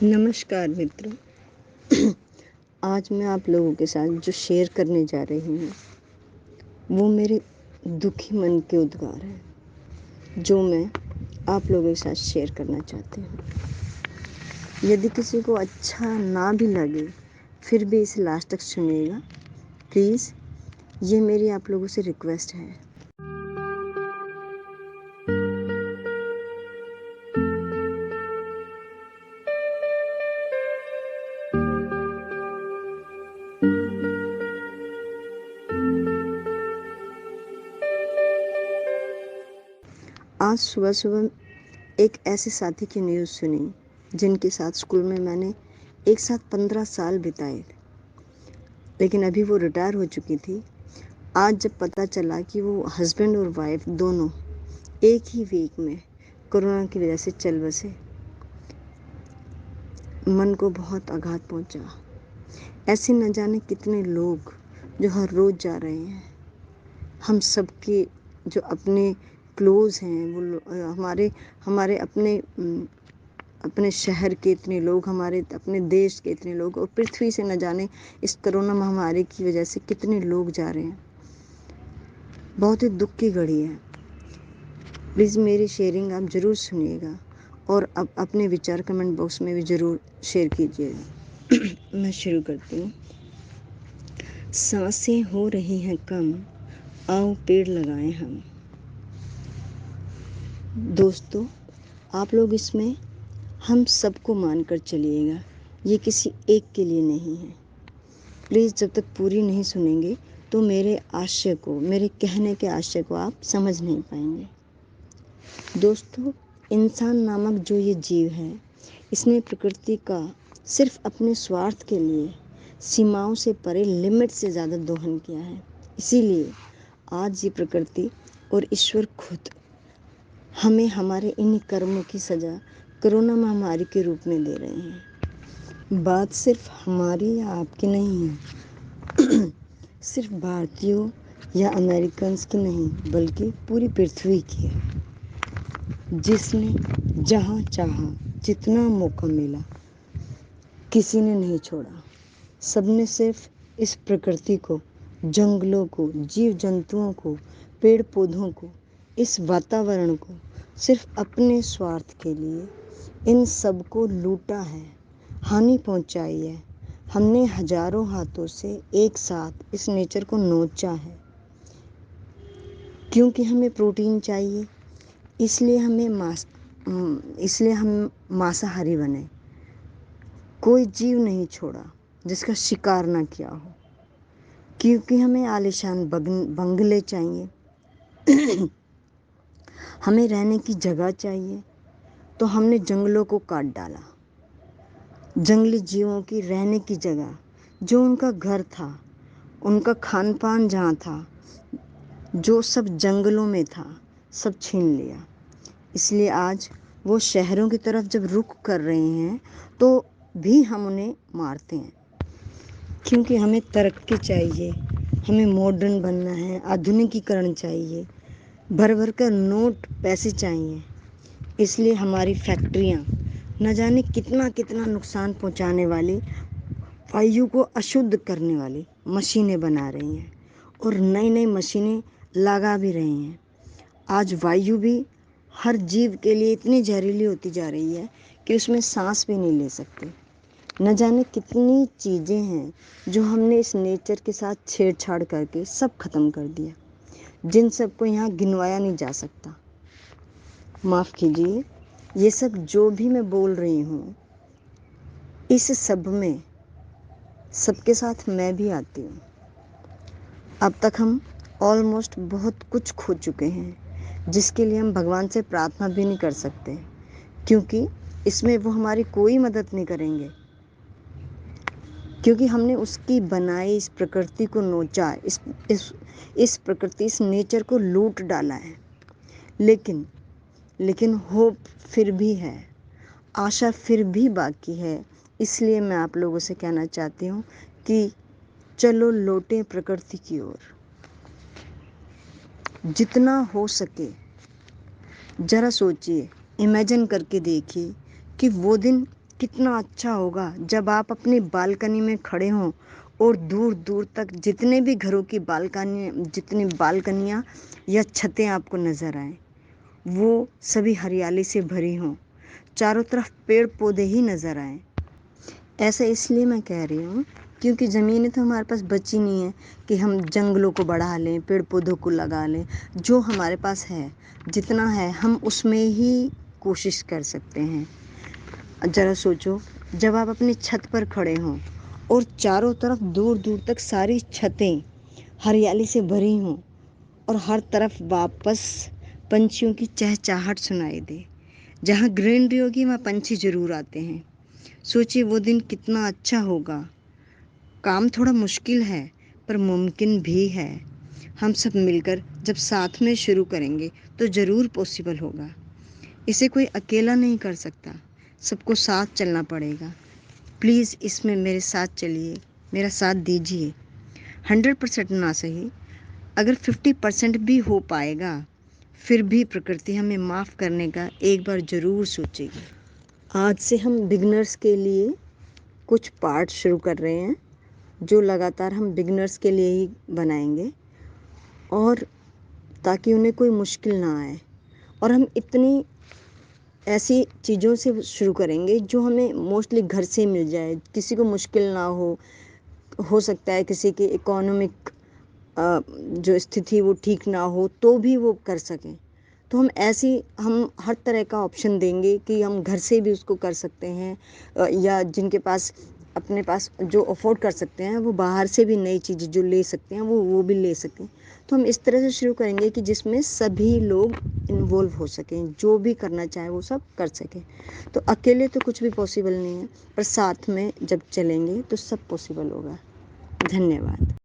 नमस्कार मित्रों। आज मैं आप लोगों के साथ जो शेयर करने जा रही हूँ वो मेरे दुखी मन के उद्गार हैं जो मैं आप लोगों के साथ शेयर करना चाहती हूँ। यदि किसी को अच्छा ना भी लगे फिर भी इसे लास्ट तक सुनिएगा प्लीज़, ये मेरी आप लोगों से रिक्वेस्ट है। आज सुबह सुबह एक ऐसे साथी की न्यूज़ सुनी जिनके साथ स्कूल में मैंने एक साथ 15 साल बिताए, लेकिन अभी वो रिटायर हो चुकी थी। आज जब पता चला कि वो हस्बैंड और वाइफ दोनों एक ही वीक में कोरोना की वजह से चल बसे, मन को बहुत आघात पहुंचा। ऐसे न जाने कितने लोग जो हर रोज़ जा रहे हैं। हम सबके जो अपने क्लोज हैं वो हमारे अपने शहर के इतने लोग, हमारे अपने देश के इतने लोग, और पृथ्वी से न जाने इस कोरोना महामारी की वजह से कितने लोग जा रहे हैं। बहुत ही दुख की घड़ी है। प्लीज़ मेरी शेयरिंग आप ज़रूर सुनिएगा और अब अपने विचार कमेंट बॉक्स में भी ज़रूर शेयर कीजिएगा। मैं शुरू करती हूँ। सांसें हो रही हैं कम, आओ पेड़ लगाएं हम। दोस्तों, आप लोग इसमें हम सबको मानकर चलिएगा, ये किसी एक के लिए नहीं है। प्लीज़ जब तक पूरी नहीं सुनेंगे तो मेरे कहने के आशय को आप समझ नहीं पाएंगे। दोस्तों, इंसान नामक जो ये जीव है, इसने प्रकृति का सिर्फ अपने स्वार्थ के लिए सीमाओं से परे, लिमिट से ज़्यादा दोहन किया है। इसीलिए आज ये प्रकृति और ईश्वर खुद हमें हमारे इन कर्मों की सज़ा कोरोना महामारी के रूप में दे रहे हैं। बात सिर्फ हमारी या आपकी नहीं है, सिर्फ भारतीयों या अमेरिकन्स की नहीं, बल्कि पूरी पृथ्वी की है, जिसने जहाँ चाहा, जितना मौका मिला, किसी ने नहीं छोड़ा। सबने सिर्फ इस प्रकृति को, जंगलों को, जीव जंतुओं को, पेड़ पौधों को, इस वातावरण को सिर्फ अपने स्वार्थ के लिए इन सबको लूटा है, हानि पहुंचाई है। हमने हजारों हाथों से एक साथ इस नेचर को नोचा है, क्योंकि हमें प्रोटीन चाहिए, इसलिए हम मांसाहारी बने। कोई जीव नहीं छोड़ा जिसका शिकार ना किया हो, क्योंकि हमें आलीशान बंगले चाहिए, हमें रहने की जगह चाहिए, तो हमने जंगलों को काट डाला। जंगली जीवों की रहने की जगह, जो उनका घर था, उनका खान पान जहाँ था, जो सब जंगलों में था, सब छीन लिया। इसलिए आज वो शहरों की तरफ जब रुख कर रहे हैं तो भी हम उन्हें मारते हैं, क्योंकि हमें तरक्की चाहिए, हमें मॉडर्न बनना है, आधुनिकीकरण चाहिए, भर भर कर नोट पैसे चाहिए। इसलिए हमारी फैक्ट्रियाँ न जाने कितना कितना नुकसान पहुंचाने वाली, वायु को अशुद्ध करने वाली मशीनें बना रही हैं और नई नई मशीनें लगा भी रही हैं। आज वायु भी हर जीव के लिए इतनी जहरीली होती जा रही है कि उसमें सांस भी नहीं ले सकते। न जाने कितनी चीज़ें हैं जो हमने इस नेचर के साथ छेड़छाड़ करके सब खत्म कर दिया, जिन सबको यहाँ गिनवाया नहीं जा सकता। माफ़ कीजिए, ये सब जो भी मैं बोल रही हूँ, इस सब में सबके साथ मैं भी आती हूँ। अब तक हम ऑलमोस्ट बहुत कुछ खो चुके हैं, जिसके लिए हम भगवान से प्रार्थना भी नहीं कर सकते, क्योंकि इसमें वो हमारी कोई मदद नहीं करेंगे, क्योंकि हमने उसकी बनाई इस प्रकृति को नोचा, इस प्रकृति, इस नेचर को लूट डाला है। लेकिन होप फिर भी है, आशा फिर भी बाकी है। इसलिए मैं आप लोगों से कहना चाहती हूँ कि चलो लौटें प्रकृति की ओर। जितना हो सके ज़रा सोचिए, इमेजिन करके देखिए कि वो दिन کتنا اچھا ہوگا جب آپ اپنی بالکنی میں کھڑے ہوں اور دور دور تک جتنے بھی گھروں کی جتنی بالکنیاں یا چھتیں آپ کو نظر آئیں، وہ سبھی ہریالی سے بھری ہوں، چاروں طرف پیڑ پودے ہی نظر آئیں۔ ایسا اس لیے میں کہہ رہی ہوں کیونکہ زمینیں تو ہمارے پاس بچی نہیں ہیں کہ ہم جنگلوں کو بڑھا لیں، پیڑ پودوں کو لگا لیں۔ جو ہمارے پاس ہے، جتنا ہے، ہم اس میں ہی کوشش کر سکتے ہیں۔ ذرا سوچو، جب آپ اپنی چھت پر کھڑے ہوں اور چاروں طرف دور دور تک ساری چھتیں ہریالی سے بھری ہوں اور ہر طرف واپس پنچھیوں کی چہچہاہٹ سنائی دے، جہاں گرینری ہوگی وہاں پنچھی ضرور آتے ہیں۔ سوچیے وہ دن کتنا اچھا ہوگا۔ کام تھوڑا مشکل ہے پر ممکن بھی ہے۔ ہم سب مل کر جب ساتھ میں شروع کریں گے تو ضرور پاسبل ہوگا۔ اسے کوئی اکیلا نہیں کر سکتا، سب کو ساتھ چلنا پڑے گا۔ پلیز اس میں میرے ساتھ چلیے، میرا ساتھ دیجیے۔ 100% نہ صحیح، اگر 50% بھی ہو پائے گا، پھر بھی پرکرتی ہمیں معاف کرنے کا ایک بار ضرور سوچے گی۔ آج سے ہم بگنرز کے لیے کچھ پارٹ شروع کر رہے ہیں جو لگاتار ہم بگنرز کے لیے ہی بنائیں گے، اور تاکہ انہیں کوئی مشکل نہ آئے، اور ہم اتنی ایسی چیزوں سے شروع کریں گے جو ہمیں موسٹلی گھر سے مل جائے، کسی کو مشکل نہ ہو سکتا ہے کسی کی اکانومک جو استھتی وہ ٹھیک نہ ہو تو بھی وہ کر سکیں۔ تو ہم ہر طرح کا آپشن دیں گے کہ ہم گھر سے بھی اس کو کر سکتے ہیں، یا جن کے پاس اپنے پاس جو افورڈ کر سکتے ہیں وہ باہر سے بھی نئی چیزیں جو لے سکتے ہیں وہ بھی لے سکیں۔ تو ہم اس طرح سے شروع کریں گے کہ جس میں سبھی لوگ انوالو ہو سکیں، جو بھی کرنا چاہیں وہ سب کر سکیں۔ تو اکیلے تو کچھ بھی پاسبل نہیں ہے، پر ساتھ میں جب چلیں گے تو سب پاسبل ہوگا۔ دھنیہ واد۔